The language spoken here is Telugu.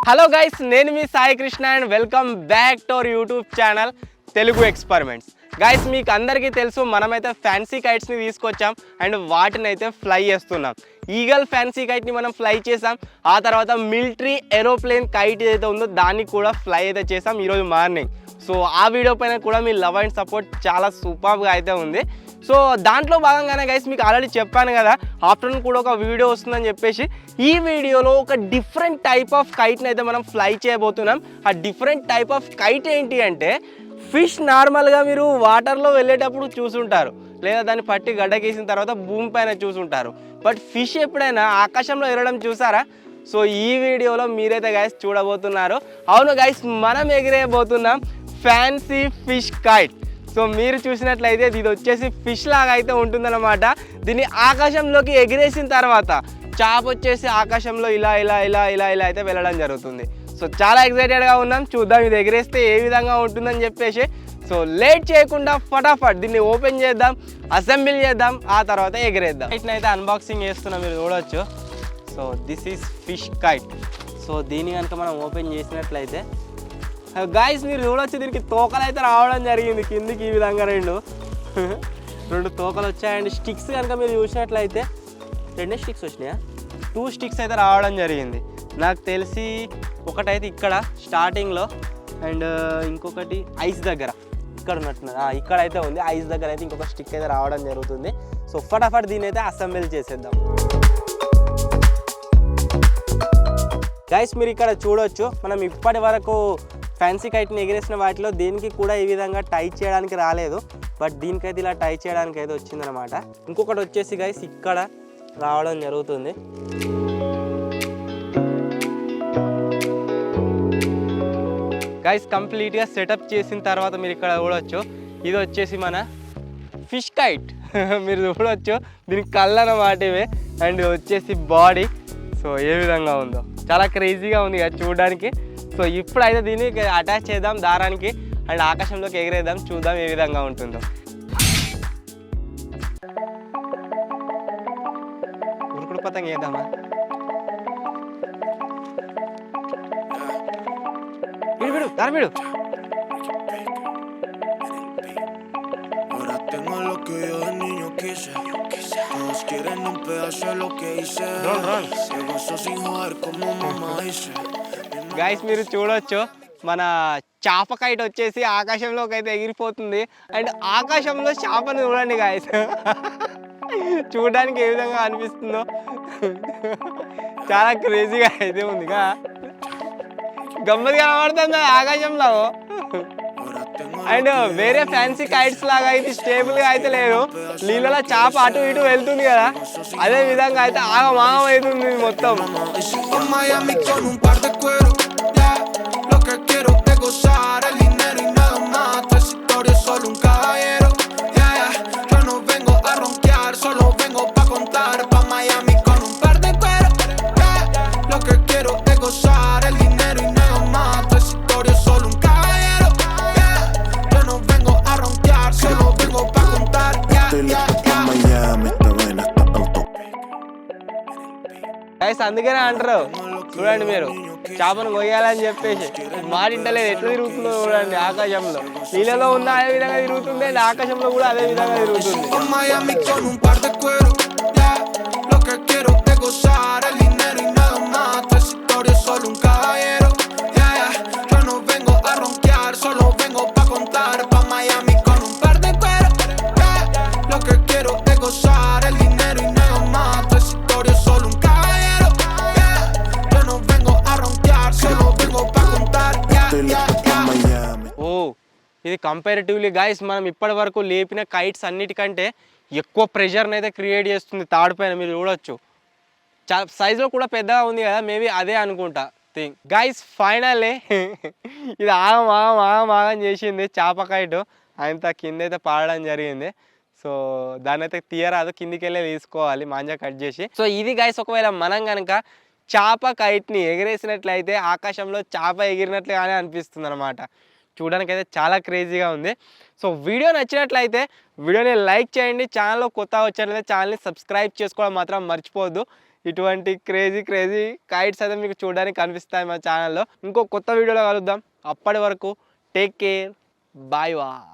హలో గైస్, నేను మీ Sai Krishna and welcome back to our YouTube channel Telugu experiments. Guys, మీకు అందరికీ తెలుసు మనమైతే ఫ్యాన్సీ కైట్స్ని తీసుకొచ్చాం అండ్ వాటిని అయితే ఫ్లై చేస్తున్నాం. ఈగల్ ఫ్యాన్సీ కైట్ని మనం ఫ్లై చేసాం. ఆ తర్వాత మిలిటరీ ఏరోప్లేన్ కైట్ ఏదైతే ఉందో దాన్ని కూడా ఫ్లై అయితే చేసాం ఈరోజు మార్నింగ్. సో ఆ వీడియో పైన కూడా మీ లవ్ అండ్ సపోర్ట్ చాలా సూపర్గా అయితే ఉంది. సో దాంట్లో భాగంగానే గైస్ మీకు ఆల్రెడీ చెప్పాను కదా, ఆఫ్టర్నూన్ కూడా ఒక వీడియో వస్తుందని చెప్పేసి ఈ వీడియోలో ఒక డిఫరెంట్ టైప్ ఆఫ్ కైట్ని అయితే మనం ఫ్లై చేయబోతున్నాం. ఆ డిఫరెంట్ టైప్ ఆఫ్ కైట్ ఏంటి అంటే, ఫిష్ నార్మల్గా మీరు వాటర్లో వెళ్ళేటప్పుడు చూసుంటారు, లేదా దాన్ని పట్టి గడ్డకేసిన తర్వాత భూమి పైన చూసుంటారు. బట్ ఫిష్ ఎప్పుడైనా ఆకాశంలో ఎగరడం చూసారా? సో ఈ వీడియోలో మీరైతే గైస్ చూడబోతున్నారు. అవును గైస్, మనం ఎగిరేయబోతున్నాం ఫ్యాన్సీ ఫిష్ కైట్. సో మీరు చూసినట్లయితే ఇది వచ్చేసి ఫిష్ లాగా అయితే ఉంటుందన్నమాట. దీన్ని ఆకాశంలోకి ఎగిరేసిన తర్వాత చాప వచ్చేసి ఆకాశంలో ఇలా ఇలా ఇలా ఇలా ఇలా అయితే వెళ్ళడం జరుగుతుంది. సో చాలా ఎక్సైటెడ్గా ఉన్నాం, చూద్దాం ఇది ఎగిరేస్తే ఏ విధంగా ఉంటుందని చెప్పేసి. సో లేట్ చేయకుండా ఫటాఫట్ దీన్ని ఓపెన్ చేద్దాం, అసెంబ్లీ చేద్దాం, ఆ తర్వాత ఎగిరేద్దాం. కైట్ని అయితే అన్బాక్సింగ్ చేస్తున్నాం, మీరు చూడవచ్చు. So this is fish kite. So దీన్ని కనుక మనం ఓపెన్ చేసినట్లయితే గాయస్ మీరు చూడవచ్చు, దీనికి తోకలు అయితే రావడం జరిగింది కిందికి. ఈ విధంగా రెండు తోకలు వచ్చాయండి. స్టిక్స్ కనుక మీరు చూసినట్లయితే రెండే స్టిక్స్ వచ్చినాయా, 2 స్టిక్స్ అయితే రావడం జరిగింది. నాకు తెలిసి ఒకటైతే ఇక్కడ స్టార్టింగ్లో అండ్ ఇంకొకటి ఐస్ దగ్గర ఇక్కడ ఉన్నట్టున్నది. ఇక్కడ అయితే ఉంది, ఐస్ దగ్గర అయితే ఇంకొక స్టిక్ అయితే రావడం జరుగుతుంది. సో ఫటాఫట్ దీని అయితే అసెంబ్లీ చేసేద్దాం. గైస్ మీరు ఇక్కడ చూడవచ్చు, మనం ఇప్పటి వరకు ఫ్యాన్సీ కైట్ని ఎగిరేసిన వాటిలో దేనికి కూడా ఈ విధంగా టై చేయడానికి రాలేదు. బట్ దీనికైతే ఇలా టై చేయడానికి అయితే వచ్చిందనమాట. ఇంకొకటి వచ్చేసి గైస్ ఇక్కడ రావడం జరుగుతుంది. గైస్ కంప్లీట్గా సెటప్ చేసిన తర్వాత మీరు ఇక్కడ చూడవచ్చు, ఇది వచ్చేసి మన ఫిష్ కైట్. మీరు చూడవచ్చు, దీనికి కళ్ళు అన్నమాట ఇవే, అండ్ వచ్చేసి బాడీ. సో ఏ విధంగా ఉందో చాలా క్రేజీగా ఉంది కదా చూడడానికి. సో ఇప్పుడైతే దీన్ని అటాచ్ చేద్దాం దారానికి అండ్ ఆకాశంలోకి ఎగిరేద్దాం, చూద్దాం ఏ విధంగా ఉంటుందో. ఉరుకుడు పతంగా వేద్దామా? విడు దారం విడు. గైస్ మీరు చూడొచ్చు, మన చేప కైట్ వచ్చేసి ఆకాశంలోకి అయితే ఎగిరిపోతుంది. అండ్ ఆకాశంలో చేపను చూడండి గైస్, చూడడానికి ఏ విధంగా అనిపిస్తుందో. చాలా క్రేజీగా అయితే ఉందిగా, గమ్మత్తుగా కనబడుతుంది ఆకాశంలో. అండ్ వేరే ఫ్యాన్సీ కైట్స్ లాగా అయితే స్టేబుల్గా అయితే లేదు, నీళ్ళలో చేప అటు ఇటు వెళ్తుంది కదా, అదే విధంగా అయితే ఆగమాగం అవుతుంది మొత్తం. అందుకనే అంటారు చూడండి, మీరు చేపను కొయ్యాలని చెప్పేసి మాటింటలేదు, ఎట్లా తిరుగుతుందో చూడండి ఆకాశంలో. నీళ్ళలో ఉన్న అదే విధంగా తిరుగుతుంది అండ్ ఆకాశంలో కూడా అదే విధంగా తిరుగుతుంది. ఇది కంపారిటివ్లీ గైస్ మనం ఇప్పటి వరకు లేపిన కైట్స్ అన్నిటికంటే ఎక్కువ ప్రెషర్ని అయితే క్రియేట్ చేస్తుంది తాడు పైన. మీరు చూడొచ్చు, చాలా సైజులో కూడా పెద్దగా ఉంది కదా, మేబీ అదే అనుకుంటా థింగ్. గైస్ ఫైనల్లీ ఇది ఆగం ఆగం ఆగం ఆగం చేసింది చేప కైట్. అంత కింద అయితే పాడడం జరిగింది. సో దాన్ని అయితే తీయరాదు, కిందికి వెళ్ళి తీసుకోవాలి మాంజా కట్ చేసి. సో ఇది గైస్ ఒకవేళ మనం కనుక చేప కైట్ని ఎగిరేసినట్లయితే ఆకాశంలో చేప ఎగిరినట్లుగానే అనిపిస్తుంది అనమాట. చూడడానికి అయితే చాలా క్రేజీగా ఉంది. సో వీడియో నచ్చినట్లయితే వీడియోని లైక్ చేయండి, ఛానల్లో కొత్తగా వచ్చినట్లయితే ఛానల్ని సబ్స్క్రైబ్ చేసుకోవడం మాత్రం మర్చిపోవద్దు. ఇటువంటి క్రేజీ క్రేజీ కైట్స్ అయితే మీకు చూడడానికి కనిపిస్తాయి మా ఛానల్లో. ఇంకో కొత్త వీడియోలో కలుద్దాం. అప్పటి వరకు టేక్ కేర్, బాయ్ బాయ్.